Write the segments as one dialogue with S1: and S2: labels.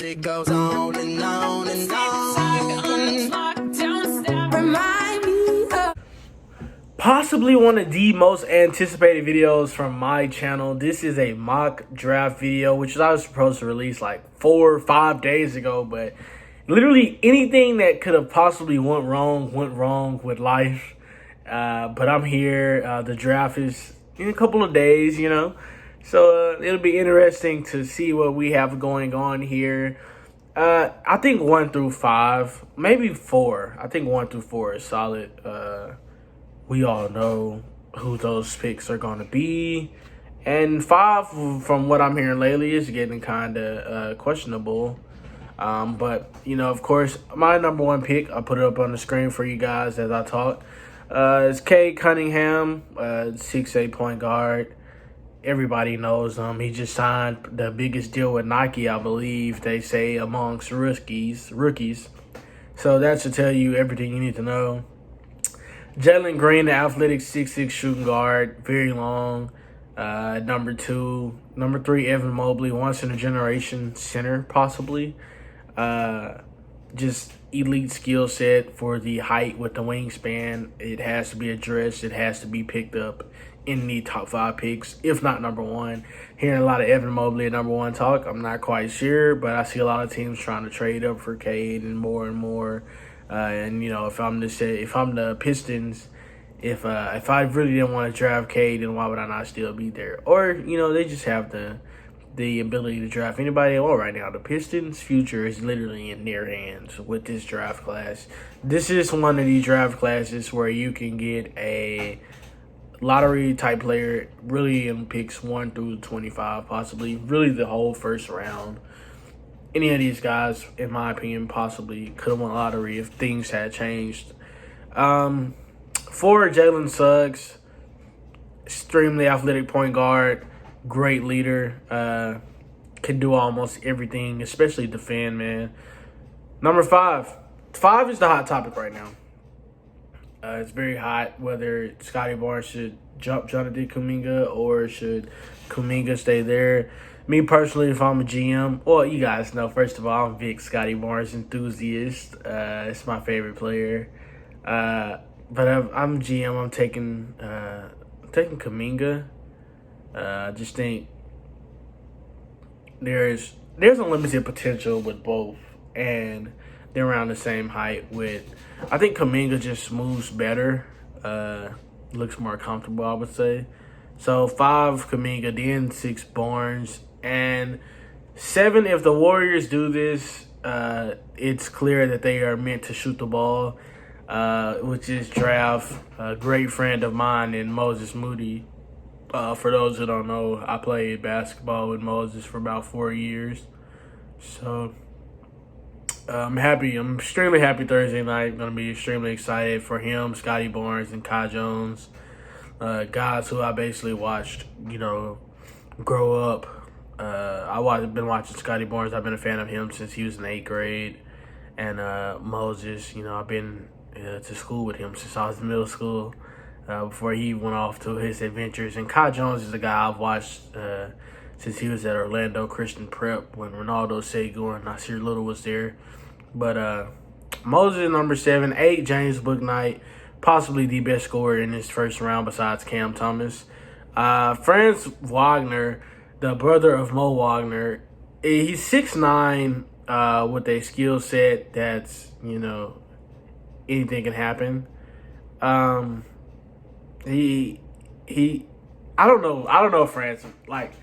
S1: It goes on and on and on. Remind me of
S2: Possibly one of the most anticipated videos from my channel. This is a mock draft video, which I was supposed to release like 4 or 5 days ago, but literally anything that could have possibly went wrong with life. But I'm here. The draft is in a couple of days, so it'll be interesting to see what we have going on here. I think 1 through 5, maybe 4. I think 1 through 4 is solid. We all know who those picks are going to be. And 5, from what I'm hearing lately, is getting kind of questionable. But, of course, my number 1 pick, I'll put it up on the screen for you guys as I talk. It's Cade Cunningham, 6'8" point guard. Everybody knows him. He just signed the biggest deal with Nike, I believe, they say, amongst rookies. So that should tell you everything you need to know. Jalen Green, the athletic 6'6" shooting guard, very long. Number 2. Number 3, Evan Mobley, once-in-a-generation center, possibly. Just elite skill set for the height with the wingspan. It has to be addressed. It has to be picked up in the top 5 picks, if not number 1. Hearing a lot of Evan Mobley at number 1 talk. I'm not quite sure, but I see a lot of teams trying to trade up for Cade and more. And if I'm the Pistons, if I really didn't want to draft Cade, then why would I not still be there? Or they just have the ability to draft anybody they want right now. The Pistons' future is literally in their hands with this draft class. This is one of these draft classes where you can get a lottery type player really in picks 1 through 25, possibly really the whole first round. Any of these guys, in my opinion, possibly could have won lottery if things had changed. 4, Jalen Suggs, extremely athletic point guard, great leader, can do almost everything, especially defend, man. Number 5. 5 is the hot topic right now. It's very hot whether Scotty Barnes should jump Jonathan Kuminga or should Kuminga stay there. Me personally, if I'm a GM, well, you guys know, first of all, I'm a big Scotty Barnes enthusiast. It's my favorite player. But I'm GM, I'm taking Kuminga. I just think there's unlimited potential with both, and they're around the same height. I think Kuminga just moves better, looks more comfortable, I would say. So 5 Kuminga, then 6 Barnes, and 7 if the Warriors do this. It's clear that they are meant to shoot the ball, which is draft a great friend of mine in Moses Moody. For those who don't know, I played basketball with Moses for about 4 years. So I'm happy. I'm extremely happy Thursday night. Going to be extremely excited for him, Scotty Barnes, and Kai Jones. Guys who I basically watched, grow up. I've been watching Scotty Barnes. I've been a fan of him since he was in 8th grade. And Moses, I've been to school with him since I was in middle school, before he went off to his adventures. And Kai Jones is a guy I've watched since he was at Orlando Christian Prep when Ronaldo Segu and Nasir Little was there. But Moses, number 7. 8, James Bouknight, possibly the best scorer in this first round besides Cam Thomas. Franz Wagner, the brother of Mo Wagner, he's 6'9", with a skill set that's, anything can happen. I don't know Franz. Like,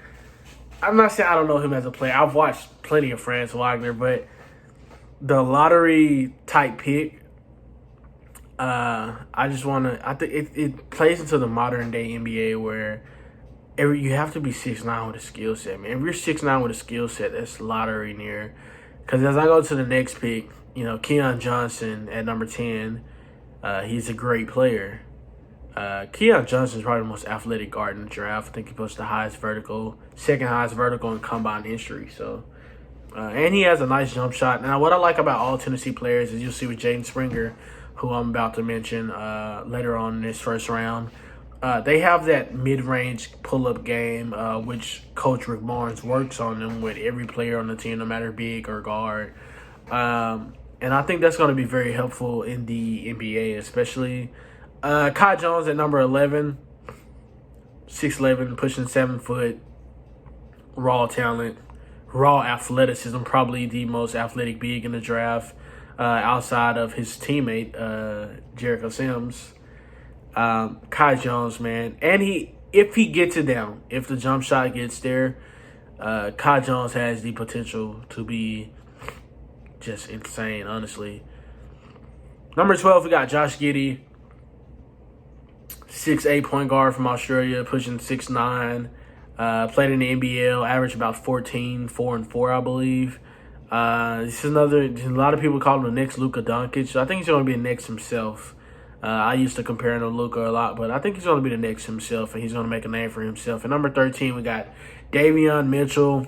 S2: I'm not saying I don't know him as a player. I've watched plenty of Franz Wagner, but the lottery type pick, I think it plays into the modern day NBA where you have to be 6'9" with a skill set, man. If you're 6'9" with a skill set, that's lottery near. Because as I go to the next pick, Keon Johnson at number 10, he's a great player. Keon Johnson is probably the most athletic guard in the draft. I think he puts the second highest vertical in combine history. So, and he has a nice jump shot. Now, what I like about all Tennessee players is you'll see with Jaden Springer, who I'm about to mention later on in this first round. They have that mid-range pull-up game, which Coach Rick Barnes works on them with every player on the team, no matter big or guard. And I think that's going to be very helpful in the NBA, especially Kai Jones at number 11, 6'11", pushing 7 foot, raw talent, raw athleticism, probably the most athletic big in the draft outside of his teammate, Jericho Sims. Kai Jones, man. And if he gets it down, if the jump shot gets there, Kai Jones has the potential to be just insane, honestly. Number 12, we got Josh Giddey, 6'8" point guard from Australia, pushing 6'9". Played in the NBL, averaged about 14, 4 and 4, I believe. This is a lot of people call him the next Luka Doncic. I think he's going to be the next himself. I used to compare him to Luka a lot, but I think he's going to be the next himself, and he's going to make a name for himself. At number 13, we got Davion Mitchell,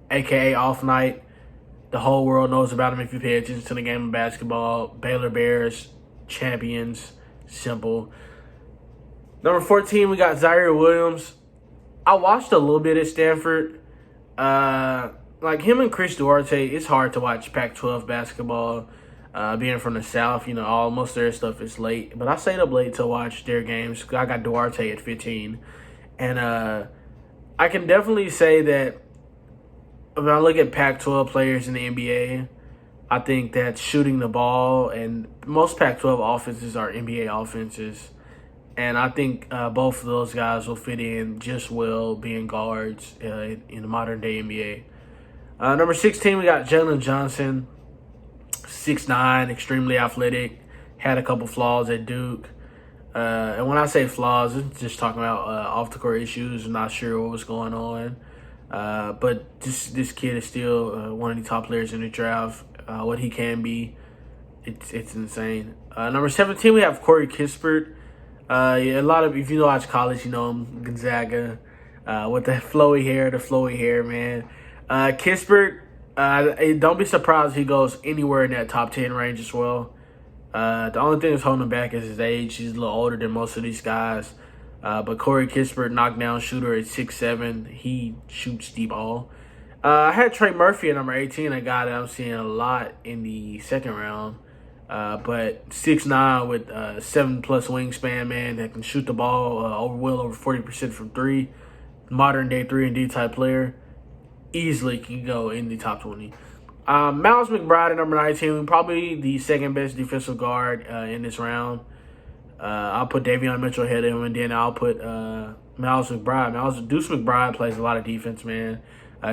S2: a.k.a. Off Night. The whole world knows about him if you pay attention to the game of basketball. Baylor Bears, champions, simple. Number 14, we got Zaire Williams. I watched a little bit at Stanford. Like him and Chris Duarte, it's hard to watch Pac-12 basketball. Being from the South, most of their stuff is late. But I stayed up late to watch their games. I got Duarte at 15. And I can definitely say that when I look at Pac-12 players in the NBA, I think that shooting the ball, and most Pac-12 offenses are NBA offenses. And I think both of those guys will fit in just well being guards in the modern-day NBA. Number 16, we got Jalen Johnson. 6'9", extremely athletic, had a couple flaws at Duke. And when I say flaws, it's just talking about off-the-court issues. I'm not sure what was going on. But this kid is still one of the top players in the draft. What he can be, it's insane. Number 17, we have Corey Kispert. A lot of, if you watch college, you know him, Gonzaga, with the flowy hair, man. Kispert, don't be surprised if he goes anywhere in that top 10 range as well. The only thing that's holding him back is his age. He's a little older than most of these guys. But Corey Kispert, knockdown shooter at 6'7". He shoots the ball. I had Trey Murphy at number 18, a guy that I'm seeing a lot in the second round. But 6'9" with 7+ wingspan, man, that can shoot the ball well over 40% from three. Modern day 3-and-D type player. Easily can go in the top 20. Miles McBride at number 19, probably the second best defensive guard in this round. I'll put Davion Mitchell ahead of him, and then I'll put Miles McBride. Deuce McBride plays a lot of defense, man.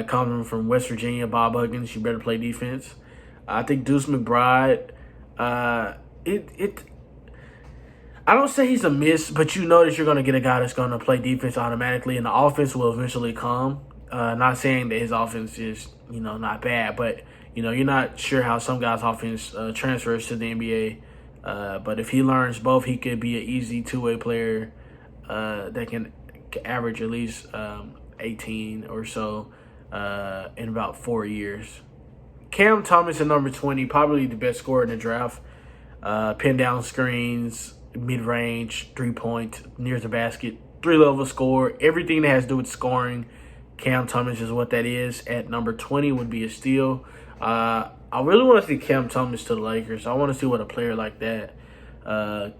S2: Coming from West Virginia, Bob Huggins, you better play defense. I think Deuce McBride, I don't say he's a miss, but you know that you're going to get a guy that's going to play defense automatically, and the offense will eventually come. Not saying that his offense is, not bad, but, you're not sure how some guys' offense transfers to the NBA. But if he learns both, he could be an easy two-way player that can average at least 18 or so in about 4 years. Cam Thomas at number 20, probably the best scorer in the draft. Pin down screens, mid-range, three-point, near the basket, three-level score, everything that has to do with scoring. Cam Thomas is what that is. At number 20 would be a steal. I really want to see Cam Thomas to the Lakers. I want to see what a player like that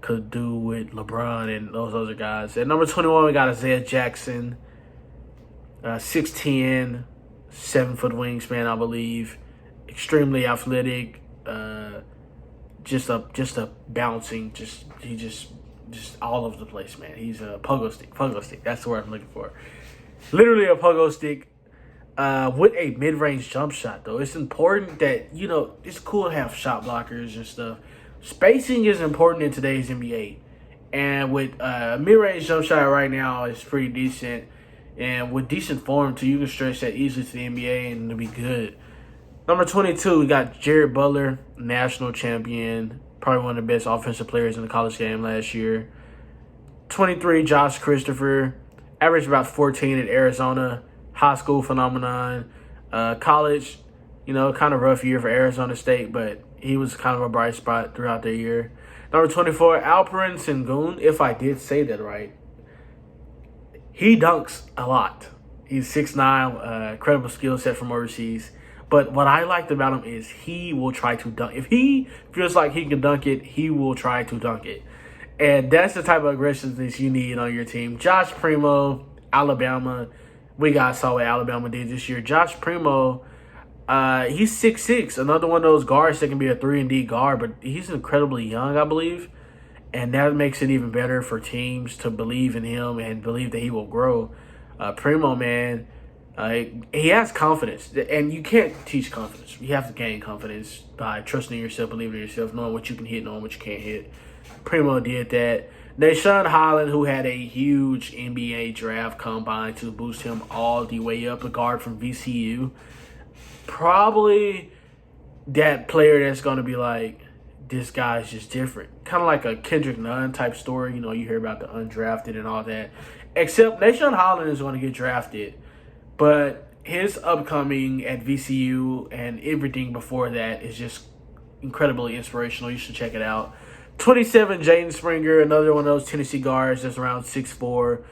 S2: could do with LeBron and those other guys. At number 21, we got Isaiah Jackson. 6'10", 7-foot wingspan, I believe. Extremely athletic. Just a bouncing. He just all over the place, man. He's a pogo stick. That's the word I'm looking for. Literally a pogo stick with a mid-range jump shot, though. It's important that, it's cool to have shot blockers and stuff. Spacing is important in today's NBA. And with mid-range jump shot right now, it's pretty decent. And with decent form, too, you can stretch that easily to the NBA and it'll be good. Number 22, we got Jared Butler, national champion. Probably one of the best offensive players in the college game last year. 23, Josh Christopher. Averaged about 14 at Arizona. High school phenomenon. College, kind of rough year for Arizona State, but he was kind of a bright spot throughout the year. Number 24, Alperen Sengun, if I did say that right. he dunks a lot. He's 6'9", incredible skill set from overseas. But what I liked about him is he will try to dunk. If he feels like he can dunk it, he will try to dunk it. And that's the type of aggressiveness you need on your team. Josh Primo, Alabama. We guys saw what Alabama did this year. Josh Primo, he's 6'6", another one of those guards that can be a 3-and-D guard, but he's incredibly young, I believe. And that makes it even better for teams to believe in him and believe that he will grow. Primo, man, he has confidence. And you can't teach confidence. You have to gain confidence by trusting yourself, believing in yourself, knowing what you can hit, knowing what you can't hit. Primo did that. Deshaun Holland, who had a huge NBA draft combine to boost him all the way up, a guard from VCU. Probably that player that's going to be like, this guy's just different. Kind of like a Kendrick Nunn type story. You know, you hear about the undrafted and all that. Except Deshaun Holland is going to get drafted. But his upcoming at VCU and everything before that is just incredibly inspirational. You should check it out. 27, Jaden Springer, another one of those Tennessee guards that's around 6'4".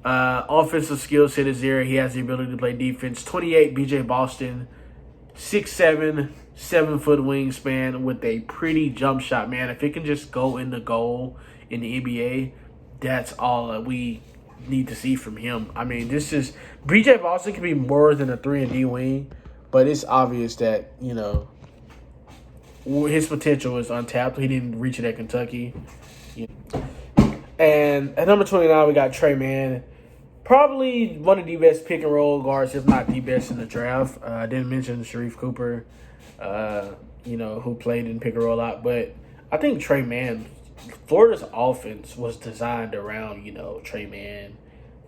S2: Offensive skill set is there. He has the ability to play defense. 28, BJ Boston, 6'7", 7-foot wingspan with a pretty jump shot, man. If it can just go in the goal in the NBA, that's all that we need to see from him. I mean, this is BJ Boston can be more than a 3-and-D wing, but it's obvious that, you know, his potential is untapped. He didn't reach it at Kentucky. And at number 29, we got Trey Mann. Probably one of the best pick-and-roll guards, if not the best in the draft. I didn't mention Sharif Cooper, who played in pick-and-roll a lot. But I think Trey Mann, Florida's offense was designed around, Trey Mann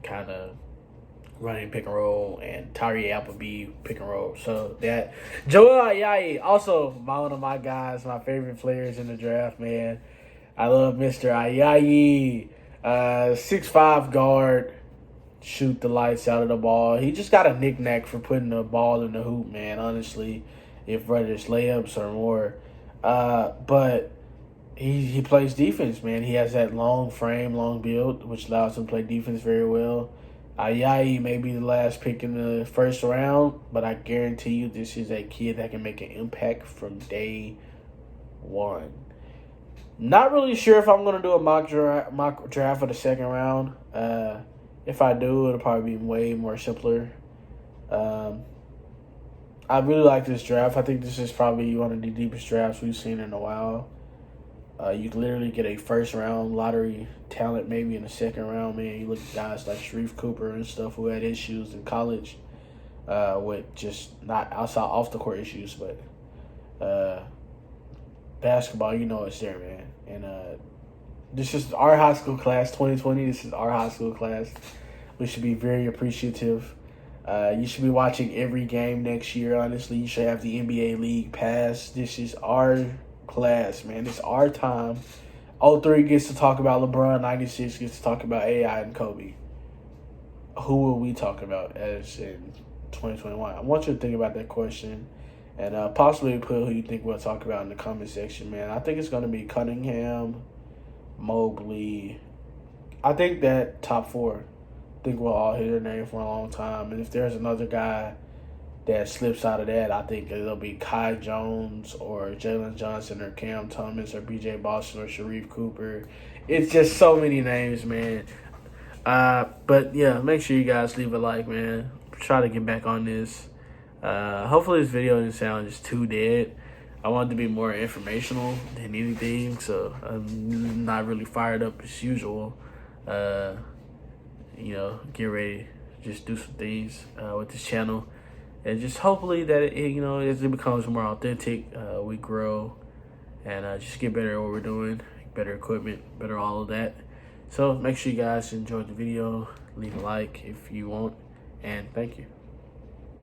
S2: kind of running pick and roll and Tyree Appleby pick and roll. So that Joel Ayayi, also one of my guys, my favorite players in the draft, man. I love Mr. Ayayi. 6'5" guard, shoot the lights out of the ball. He just got a knick-knack for putting the ball in the hoop, man, honestly, if whether it's layups or more. But he plays defense, man. He has that long frame, long build, which allows him to play defense very well. Ayayi may be the last pick in the first round, but I guarantee you this is a kid that can make an impact from day one. Not really sure if I'm going to do a mock draft for the second round. If I do, it'll probably be way more simpler. I really like this draft. I think this is probably one of the deepest drafts we've seen in a while. You can literally get a first-round lottery talent maybe in the second round, man. You look at guys like Sharif Cooper and stuff who had issues in college with just not outside off-the-court issues, but basketball, it's there, man. And this is our high school class, 2020. This is our high school class. We should be very appreciative. You should be watching every game next year, honestly. You should have the NBA League Pass. This is our class, man. It's our time. 03 gets to talk about LeBron. 96 gets to talk about AI and Kobe. Who will we talk about as in 2021? I want you to think about that question and possibly put who you think we'll talk about in the comment section, man. I think it's going to be Cunningham, Mobley. I think that top four. I think we'll all hear their name for a long time. And if there's another guy that slips out of that, I think it'll be Kai Jones or Jalen Johnson or Cam Thomas or BJ Boston or Sharif Cooper. It's just so many names, man. But yeah, make sure you guys leave a like, man. Try to get back on this. Hopefully this video didn't sound just too dead. I wanted to be more informational than anything, so I'm not really fired up as usual. Get ready to just do some things with this channel. And just hopefully that, as it becomes more authentic, we grow and just get better at what we're doing, better equipment, better all of that. So make sure you guys enjoyed the video. Leave a like if you want, and thank you.